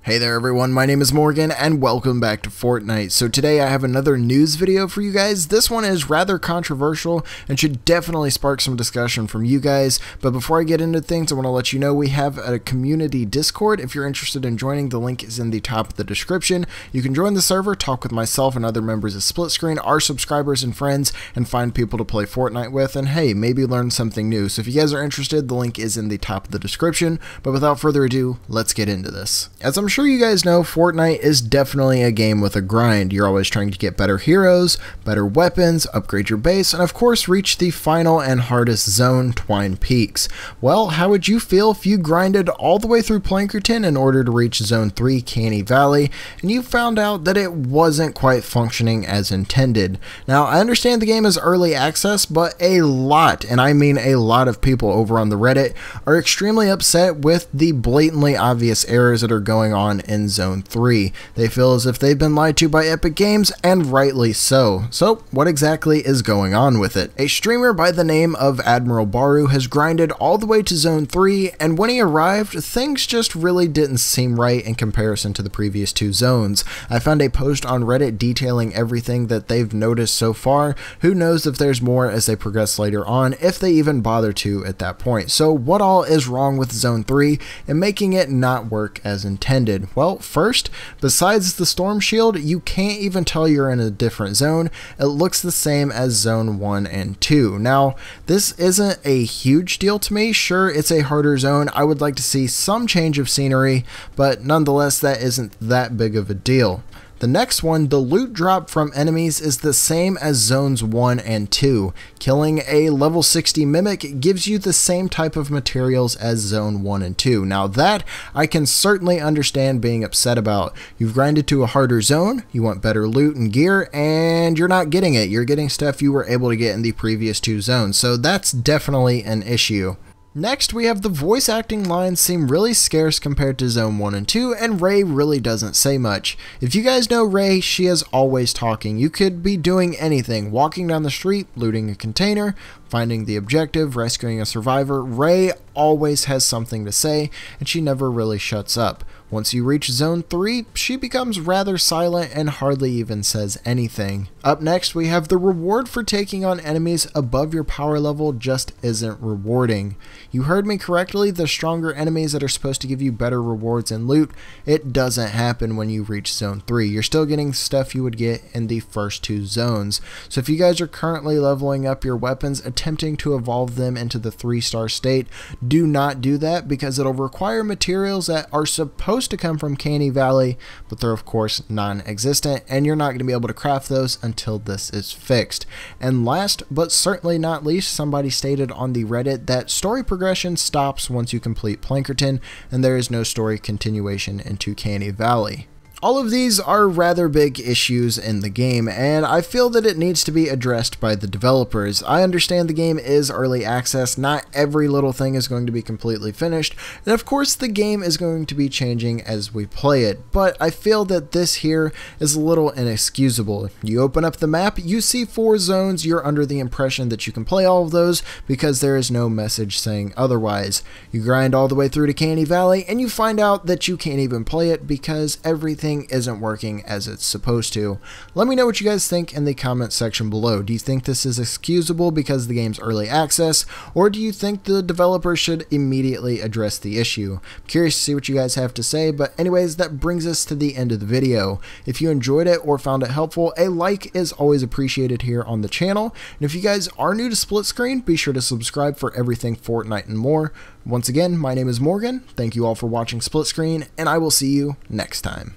Hey there everyone, my name is Morgan and welcome back to Fortnite. So today I have another news video for you guys. This one is rather controversial and should definitely spark some discussion from you guys. But before I get into things, I want to let you know we have a community Discord. If you're interested in joining, the link is in the top of the description. You can join the server, talk with myself and other members of Split Screen, our subscribers and friends, and find people to play Fortnite with, and hey, maybe learn something new. So if you guys are interested, the link is in the top of the description. But without further ado, let's get into this. As I'm sure you guys know, Fortnite is definitely a game with a grind. You're always trying to get better heroes, better weapons, upgrade your base, and of course reach the final and hardest zone, Twine Peaks. Well, how would you feel if you grinded all the way through Plankerton in order to reach Zone 3, Canny Valley, and you found out that it wasn't quite functioning as intended? Now, I understand the game is early access, but a lot, and I mean a lot of people over on the Reddit are extremely upset with the blatantly obvious errors that are going on in Zone 3. They feel as if they've been lied to by Epic Games, and rightly so. So, what exactly is going on with it? A streamer by the name of Admiral Baru has grinded all the way to Zone 3, and when he arrived, things just really didn't seem right in comparison to the previous two zones. I found a post on Reddit detailing everything that they've noticed so far. Who knows if there's more as they progress later on, if they even bother to at that point. So what all is wrong with Zone 3 and making it not work as intended? Well, first, besides the storm shield, you can't even tell you're in a different zone. It looks the same as Zone 1 and 2. Now, this isn't a huge deal to me. Sure, it's a harder zone. I would like to see some change of scenery, but nonetheless, that isn't that big of a deal. The next one, the loot drop from enemies, is the same as Zones 1 and 2. Killing a level 60 Mimic gives you the same type of materials as Zone 1 and 2. Now that, I can certainly understand being upset about. You've grinded to a harder zone, you want better loot and gear, and you're not getting it. You're getting stuff you were able to get in the previous two zones, so that's definitely an issue. Next, we have the voice acting lines seem really scarce compared to Zone 1 and 2, and Ray really doesn't say much. If you guys know Ray, she is always talking. You could be doing anything, walking down the street, looting a container, finding the objective, rescuing a survivor. Ray always has something to say, and she never really shuts up. Once you reach Zone 3, she becomes rather silent and hardly even says anything. Up next, we have the reward for taking on enemies above your power level just isn't rewarding. You heard me correctly, the stronger enemies that are supposed to give you better rewards and loot, it doesn't happen when you reach Zone 3. You're still getting stuff you would get in the first two zones. So if you guys are currently leveling up your weapons, attempting to evolve them into the 3-star state, do not do that because it'll require materials that are supposed to come from Canny Valley, but they're of course non-existent, and you're not going to be able to craft those until this is fixed. And last but certainly not least, somebody stated on the Reddit that story progression stops once you complete Plankerton, and there is no story continuation into Canny Valley. All of these are rather big issues in the game, and I feel that it needs to be addressed by the developers. I understand the game is early access, not every little thing is going to be completely finished, and of course the game is going to be changing as we play it, but I feel that this here is a little inexcusable. You open up the map, you see 4 zones, you're under the impression that you can play all of those because there is no message saying otherwise. You grind all the way through to Canny Valley, and you find out that you can't even play it because everything isn't working as it's supposed to. Let me know what you guys think in the comment section below. Do you think this is excusable because the game's early access, or do you think the developers should immediately address the issue? I'm curious to see what you guys have to say, but anyways, that brings us to the end of the video. If you enjoyed it or found it helpful, a like is always appreciated here on the channel, and if you guys are new to Split Screen, be sure to subscribe for everything Fortnite and more. Once again, my name is Morgan, thank you all for watching Split Screen, and I will see you next time.